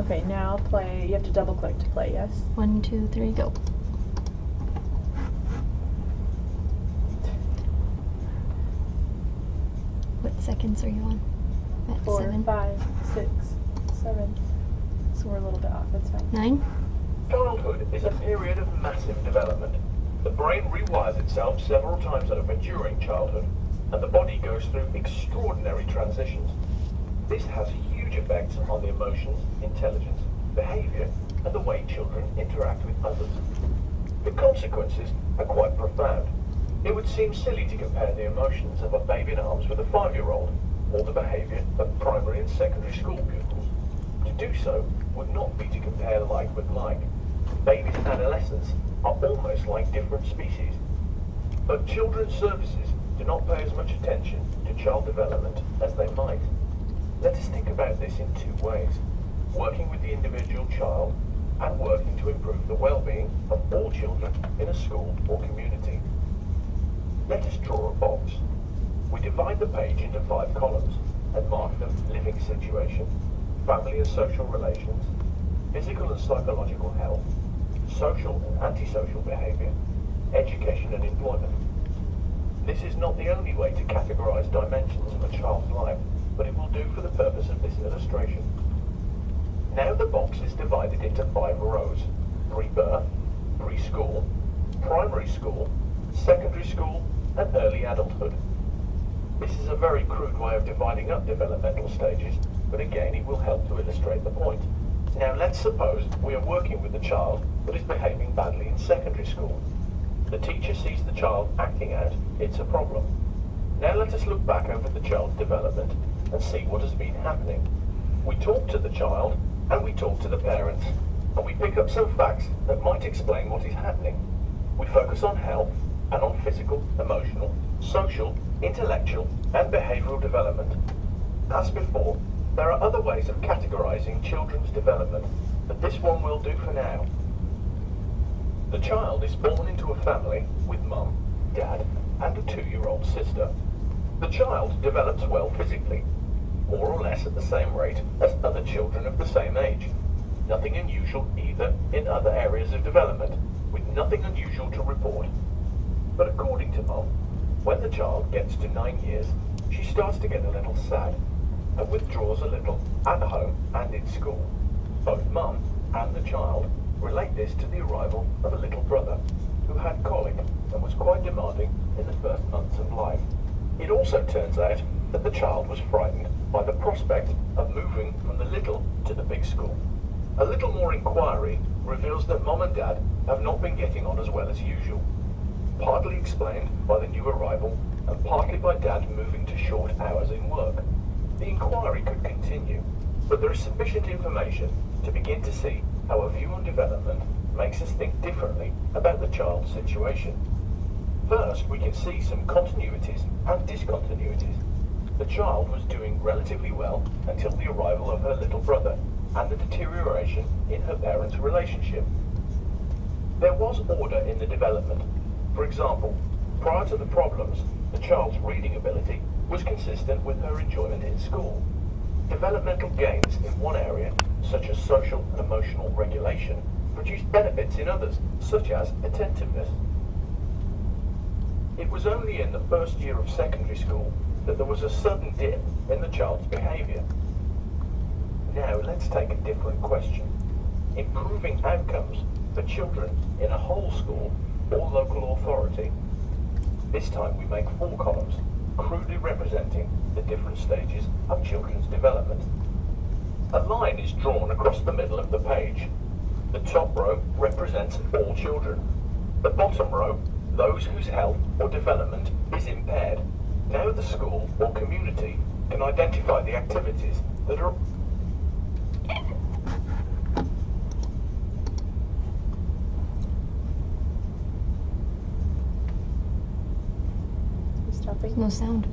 Okay, now play. You have to double click to play, yes? 1, 2, 3, go. What seconds are you on? At 4, 7. 5, 6, 7. So we're a little bit off, that's fine. 9. Childhood is a period of massive development. The brain rewires itself several times over during childhood, and the body goes through extraordinary transitions. This has huge effects on the emotions, intelligence, behavior, and the way children interact with others. The consequences are quite profound. It would seem silly to compare the emotions of a baby in arms with a 5-year-old, or the behavior of primary and secondary school pupils. To do so would not be to compare like with like. Babies and adolescents are almost like different species. But children's services do not pay as much attention to child development as they might. Let us think about this in 2 ways: working with the individual child and working to improve the well-being of all children in a school or community. Let us draw a box. We divide the page into 5 columns and mark them: living situation, family and social relations, physical and psychological health, social and antisocial behavior, education and employment. This is not the only way to categorize dimensions of a child's life, but it will do for the purpose of this illustration. Now the box is divided into 5 rows: pre-birth, preschool, primary school, secondary school, and early adulthood. This is a very crude way of dividing up developmental stages, but again it will help to illustrate the point. Now let's suppose we are working with a child that is behaving badly in secondary school. The teacher sees the child acting out. It's a problem. Now let us look back over the child's development and see what has been happening. We talk to the child and we talk to the parents, and we pick up some facts that might explain what is happening. We focus on health and on physical, emotional, social, intellectual, and behavioral development. As before, there are other ways of categorizing children's development, but this one will do for now. The child is born into a family with mum, dad, and a 2-year-old sister. The child develops well physically, more or less at the same rate as other children of the same age. Nothing unusual either in other areas of development, with nothing unusual to report. But according to mum, when the child gets to 9 years, she starts to get a little sad and withdraws a little at home and in school. Both mum and the child relate this to the arrival of a little brother who had colic and was quite demanding in the first months of life. It also turns out that the child was frightened by the prospect of moving from the little to the big school. A little more inquiry reveals that mum and dad have not been getting on as well as usual, partly explained by the new arrival and partly by dad moving to short hours in work. The inquiry could continue, but there is sufficient information to begin to see how a view on development makes us think differently about the child's situation. First, we can see some continuities and discontinuities. The child was doing relatively well until the arrival of her little brother and the deterioration in her parents' relationship. There was order in the development. For example, prior to the problems, the child's reading ability was consistent with her enjoyment in school. Developmental gains in one area, such as social and emotional regulation, produced benefits in others, such as attentiveness. It was only in the first year of secondary school that there was a sudden dip in the child's behavior. Now let's take a different question. Improving outcomes for children in a whole school or local authority. This time we make 4 columns, crudely representing the different stages of children's development. A line is drawn across the middle of the page. The top row represents all children. The bottom row, those whose health or development is impaired. Now the school or community can identify the activities that are Stopping. No sound.